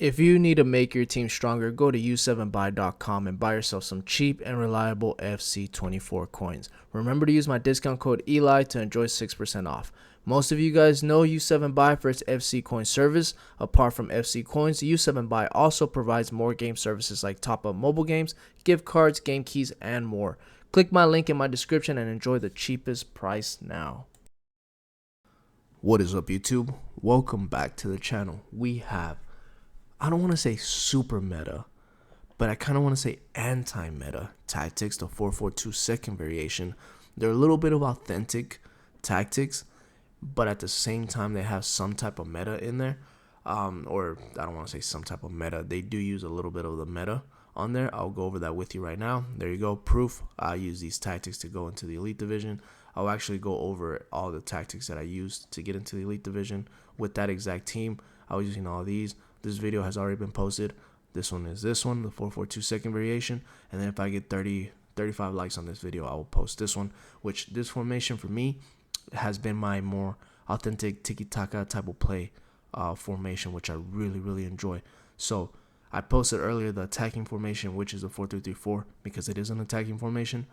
If you need to make your team stronger, go to u7buy.com and buy yourself some cheap and reliable FC24 coins. Remember to use my discount code ELI to enjoy 6% off. Most of you guys know U7Buy for its FC coin service. Apart from FC coins, U7Buy also provides more game services like top-up mobile games, gift cards, game keys, and more. Click my link in my description and enjoy the cheapest price now. What is up, YouTube? Welcome back to the channel. We have, I don't want to say super meta, but I kind of want to say anti-meta tactics, the 4-4-2 second variation. They're a little bit of authentic tactics, but at the same time, they have some type of meta in there. Or I don't want to say some type of meta. They do use a little bit of the meta on there. I'll go over that with you right now. There you go. Proof. I use these tactics to go into the Elite Division. I'll actually go over all the tactics that I used to get into the Elite Division with that exact team. I was using all these. This video has already been posted. This one is this one, the 4-4-2 second variation. And then if I get 35 likes on this video, I will post this one, which this formation for me has been my more authentic tiki-taka type of play formation, which I really enjoy. So I posted earlier the attacking formation, which is the 4-3-3-4, because it is an attacking formation.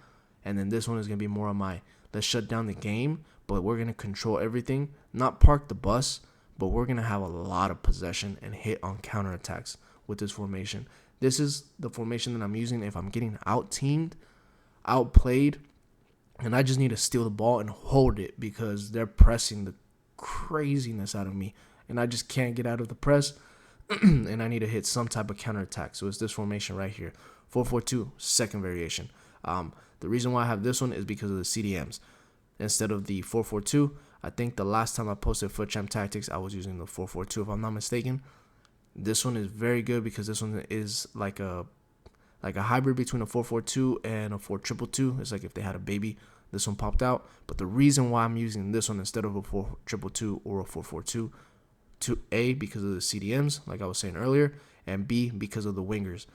And then this one is going to be more of my, let's shut down the game, but we're going to control everything, not park the bus, but we're going to have a lot of possession and hit on counterattacks with this formation. This is the formation that I'm using if I'm getting out-teamed, outplayed, and I just need to steal the ball and hold it because they're pressing the craziness out of me, and I just can't get out of the press, and I need to hit some type of counterattack. So it's this formation right here, 4-4-2 second variation. The reason why I have this one is because of the CDMs. Instead of the 4-4-2, I think the last time I posted Foot Champ Tactics, I was using the 4-4-2 if I'm not mistaken. This one is very good because this one is like a hybrid between a 4-4-2 and a 4-2-2. It's like if they had a baby, this one popped out. But the reason why I'm using this one instead of a 4-2-2 or a 4-4-2, A, because of the CDMs, like I was saying earlier, and B, because of the wingers.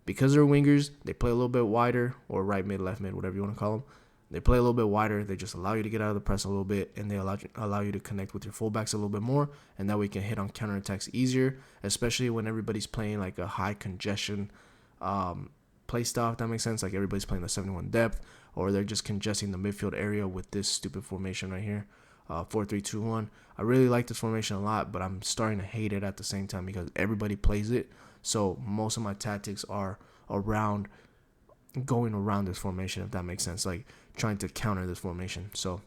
Because they're wingers, they play a little bit wider, or right mid, left mid, whatever you want to call them. They play a little bit wider. They just allow you to get out of the press a little bit, and they allow you to connect with your fullbacks a little bit more, and that way you can hit on counterattacks easier, especially when everybody's playing like a high congestion play style, if that makes sense. Like everybody's playing the 71 depth, or they're just congesting the midfield area with this stupid formation right here, 4-3-2-1. I really like this formation a lot, but I'm starting to hate it at the same time because everybody plays it. So most of my tactics are going around this formation, if that makes sense, like trying to counter this formation. So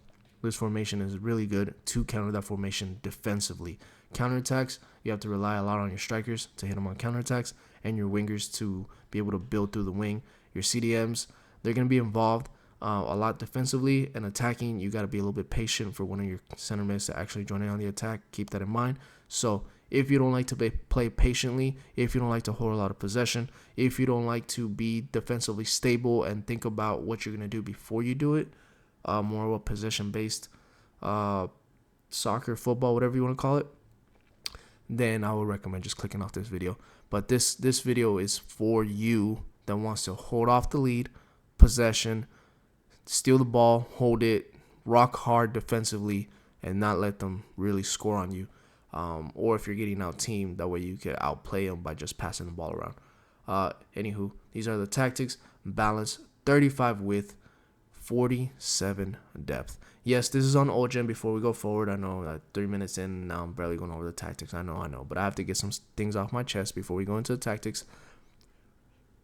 this formation is really good to counter that formation defensively. Counterattacks, you have to rely a lot on your strikers to hit them on counterattacks, and your wingers to be able to build through the wing. Your CDMs, they're going to be involved a lot defensively and attacking. You got to be a little bit patient for one of your center mids to actually join in on the attack. Keep that in mind. So if you don't like to play patiently, if you don't like to hold a lot of possession, if you don't like to be defensively stable and think about what you're going to do before you do it, more of a possession-based soccer, football, whatever you want to call it, then I would recommend just clicking off this video. But this video is for you that wants to hold off the lead, possession, steal the ball, hold it, rock hard defensively, and not let them really score on you. Or if you're getting out teamed, that way you can outplay them by just passing the ball around. Anywho, these are the tactics. Balance, 35 width, 47 depth. Yes, this is on old gen before we go forward. I know 3 minutes in, now I'm barely going over the tactics. I know, but I have to get some things off my chest before we go into the tactics.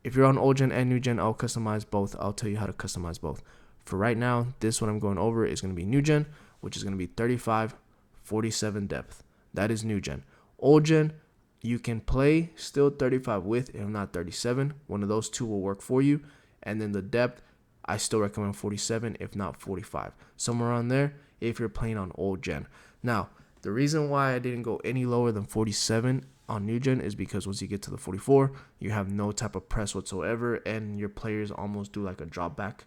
If you're on old gen and new gen, I'll customize both. I'll tell you how to customize both. For right now, this one I'm going over is going to be new gen, which is going to be 35, 47 depth. That is new gen. Old gen, you can play still 35 width, if not 37. One of those two will work for you. And then the depth, I still recommend 47, if not 45. Somewhere around there if you're playing on old gen. Now, the reason why I didn't go any lower than 47 on new gen is because once you get to the 44, you have no type of press whatsoever, and your players almost do like a drop back.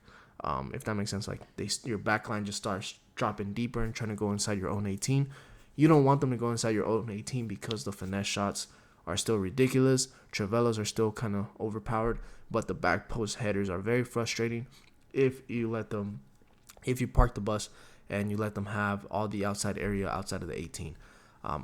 If that makes sense, like your back line just starts dropping deeper and trying to go inside your own 18. You don't want them to go inside your own 18 because the finesse shots are still ridiculous. Travellas are still kind of overpowered, but the back post headers are very frustrating if you park the bus and you let them have all the outside area outside of the 18.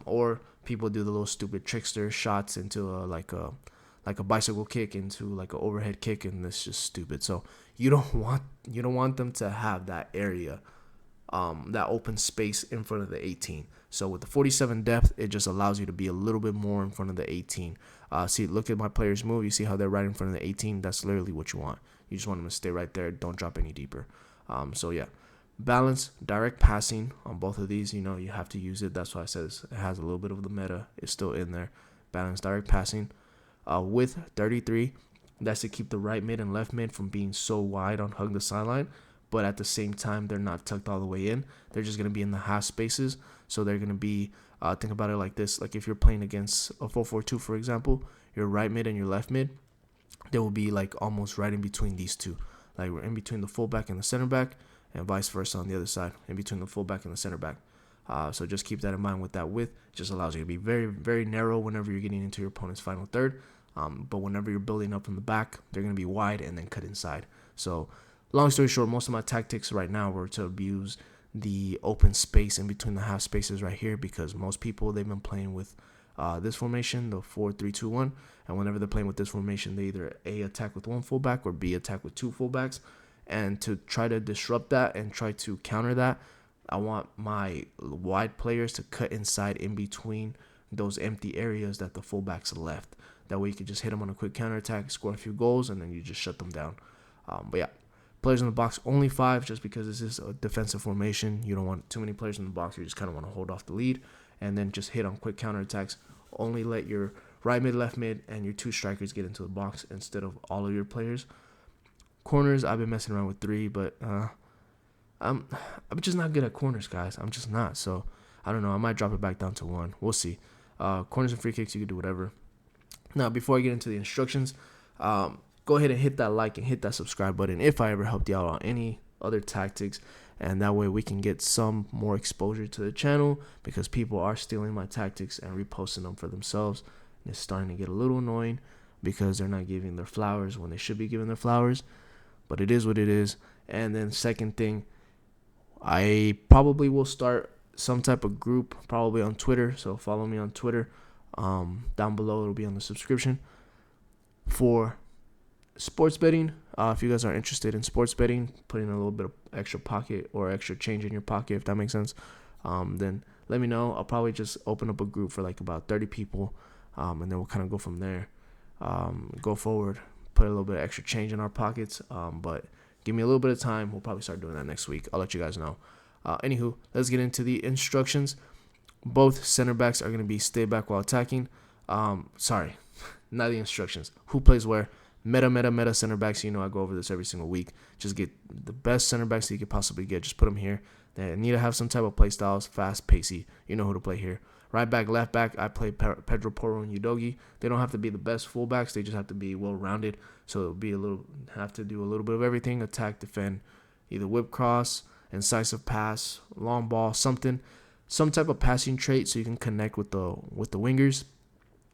Or people do the little stupid trickster shots into like a bicycle kick into like an overhead kick, and it's just stupid. So you don't want them to have that area, that open space in front of the 18. So with the 47 depth, it just allows you to be a little bit more in front of the 18. See, look at my players move. You see how they're right in front of the 18. That's literally what you want. You just want them to stay right there. Don't drop any deeper. So yeah, balance, direct passing on both of these. You have to use it. That's why I said it has a little bit of the meta. It's still in there. Balance, direct passing. With 33, that's to keep the right mid and left mid from being so wide on hug the sideline, but at the same time they're not tucked all the way in. They're just going to be in the half spaces. So they're going to be, think about it like this, like if you're playing against a 4-4-2, for example, your right mid and your left mid, they will be like almost right in between these two. Like we're in between the fullback and the center back, and vice versa on the other side, in between the fullback and the center back. So just keep that in mind with that width. It just allows you to be very, very narrow whenever you're getting into your opponent's final third. But whenever you're building up from the back, they're going to be wide and then cut inside. So long story short, most of my tactics right now were to abuse the open space in between the half spaces right here, because most people, they've been playing with this formation, the 4-3-2-1. And whenever they're playing with this formation, they either A, attack with one fullback, or B, attack with two fullbacks. And to try to disrupt that and try to counter that, I want my wide players to cut inside in between those empty areas that the fullbacks left. That way you can just hit them on a quick counterattack, score a few goals, and then you just shut them down. But yeah, players in the box, only 5, just because this is a defensive formation. You don't want too many players in the box. You just kind of want to hold off the lead and then just hit on quick counterattacks. Only let your right mid, left mid, and your 2 strikers get into the box instead of all of your players. Corners, I've been messing around with 3, but I'm just not good at corners, guys. I'm just not. So I don't know. I might drop it back down to 1. We'll see. Corners and free kicks, you can do whatever. Now, before I get into the instructions, go ahead and hit that like and hit that subscribe button if I ever helped you out on any other tactics. And that way we can get some more exposure to the channel, because people are stealing my tactics and reposting them for themselves. And it's starting to get a little annoying because they're not giving their flowers when they should be giving their flowers. But it is what it is. And then second thing, I probably will start some type of group, probably on Twitter. So follow me on Twitter. Down below, it'll be on the subscription for sports betting. If you guys are interested in sports betting, putting a little bit of extra pocket or extra change in your pocket, if that makes sense, then let me know. I'll probably just open up a group for like about 30 people, and then we'll kind of go from there. Go forward, put a little bit of extra change in our pockets, but give me a little bit of time. We'll probably start doing that next week. I'll let you guys know. Anywho, let's get into the instructions. Both center backs are going to be stay back while attacking. Sorry, not the instructions. Who plays where? Meta center backs. I go over this every single week. Just get the best center backs that you could possibly get. Just put them here. They need to have some type of play styles, fast, pacey. You know who to play here. Right back, left back, I play Pedro Porro and Udogi. They don't have to be the best fullbacks. They just have to be well-rounded. So it'll have to do a little bit of everything: attack, defend, either whip cross, incisive pass, long ball, some type of passing trait so you can connect with the wingers.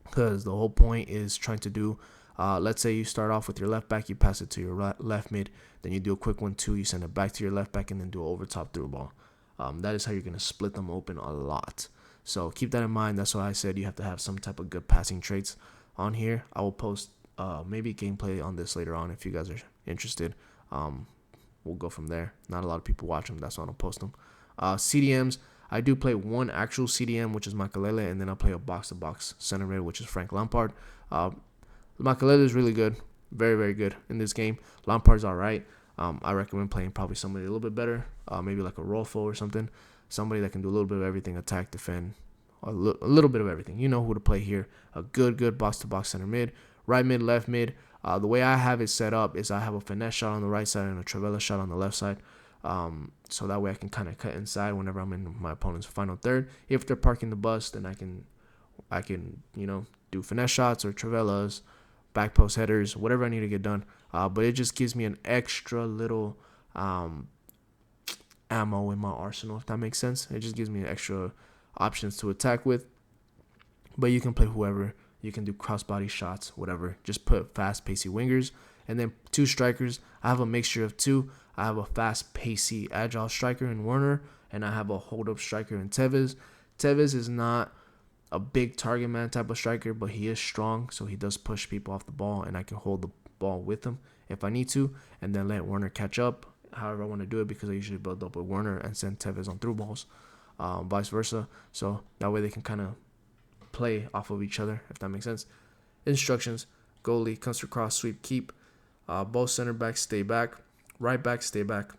Because the whole point is trying to do, let's say you start off with your left back, you pass it to your left mid, then you do a quick 1-2, you send it back to your left back, and then do an over top through ball. That is how you're going to split them open a lot. So keep that in mind. That's why I said you have to have some type of good passing traits on here. I will post maybe gameplay on this later on if you guys are interested. We'll go from there. Not a lot of people watch them. That's why I don't post them. CDMs, I do play one actual CDM, which is Makalele, and then I'll play a box-to-box center mid, which is Frank Lampard. Makalele is really good. Very, very good in this game. Lampard's all right. I recommend playing probably somebody a little bit better, maybe like a Rolfo or something. Somebody that can do a little bit of everything, attack, defend, a little bit of everything. You know who to play here. A good box-to-box center mid. Right mid, left mid. The way I have it set up is I have a finesse shot on the right side and a Travella shot on the left side. So that way I can kind of cut inside whenever I'm in my opponent's final third. If they're parking the bus, then I can do finesse shots or Travellas, back post headers, whatever I need to get done. But it just gives me an extra little ammo in my arsenal, if that makes sense. It just gives me extra options to attack with. But you can play whoever. You can do crossbody shots, whatever. Just put fast, pacey wingers. And then 2 strikers. I have a mixture of 2. I have a fast, pacey, agile striker in Werner, and I have a hold-up striker in Tevez. Tevez is not a big target man type of striker, but he is strong, so he does push people off the ball, and I can hold the ball with him if I need to, and then let Werner catch up. However I want to do it, because I usually build up with Werner and send Tevez on through balls, vice versa. So that way they can kind of play off of each other, if that makes sense. Instructions: goalie comes to cross, sweep, keep. Both center backs stay back. Right back stay back.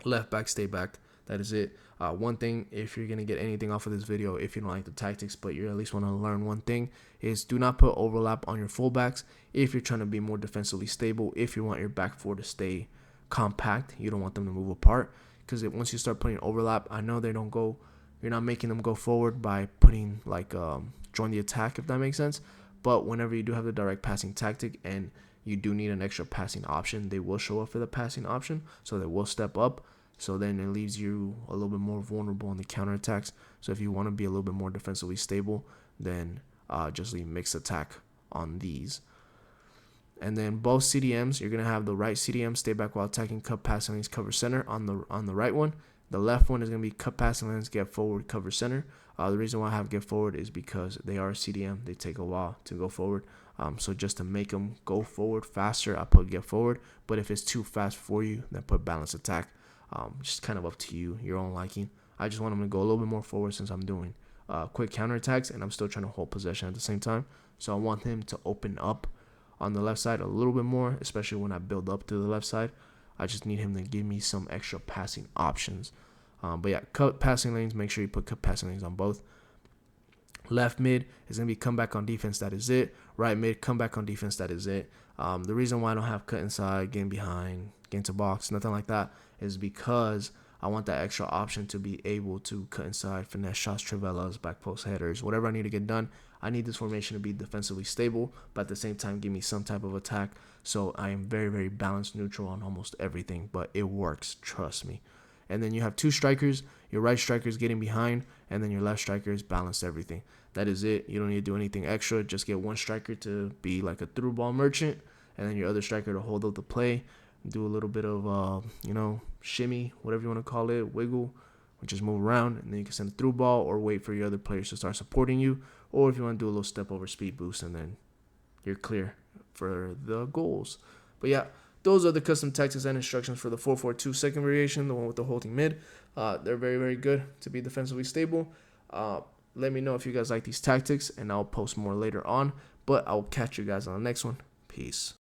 Left back stay back. That is it. One thing, if you're going to get anything off of this video, if you don't like the tactics, but you at least want to learn one thing, is do not put overlap on your fullbacks if you're trying to be more defensively stable. If you want your back four to stay compact, you don't want them to move apart, because once you start putting overlap, I know they don't go, you're not making them go forward by putting like join the attack, if that makes sense. But whenever you do have the direct passing tactic and you do need an extra passing option, they will show up for the passing option, so they will step up. So then it leaves you a little bit more vulnerable on the counterattacks. So if you want to be a little bit more defensively stable, then just leave mixed attack on these. And then both CDMs, you're going to have the right CDM stay back while attacking, cut passing lanes, cover center on the right one. The left one is going to be cut passing lanes, get forward, cover center. The reason why I have get forward is because they are a CDM. They take a while to go forward. So just to make them go forward faster, I put get forward. But if it's too fast for you, then put balance attack. Just kind of up to you, your own liking. I just want them to go a little bit more forward, since I'm doing quick counterattacks and I'm still trying to hold possession at the same time. So I want him to open up on the left side a little bit more, especially when I build up to the left side. I just need him to give me some extra passing options. But yeah, cut passing lanes. Make sure you put cut passing lanes on both. Left mid is going to be come back on defense. That is it. Right mid, come back on defense. That is it. The reason why I don't have cut inside, getting behind, getting to box, nothing like that, is because I want that extra option to be able to cut inside, finesse shots, trivelas, back post headers, whatever I need to get done. I need this formation to be defensively stable, but at the same time give me some type of attack. So I am very, very balanced, neutral on almost everything, but it works, trust me. And then you have two strikers. Your right striker is getting behind, and then your left striker is balanced everything. That is it. You don't need to do anything extra. Just get one striker to be like a through ball merchant, and then your other striker to hold up the play, do a little bit of shimmy, whatever you want to call it, wiggle, or just move around, and then you can send a through ball or wait for your other players to start supporting you, or if you want to do a little step over speed boost, and then you're clear for the goals. But yeah, those are the custom tactics and instructions for the 4-4-2 second variation, the one with the holding mid. They're very, very good to be defensively stable. Let me know if you guys like these tactics, and I'll post more later on. But I'll catch you guys on the next one. Peace.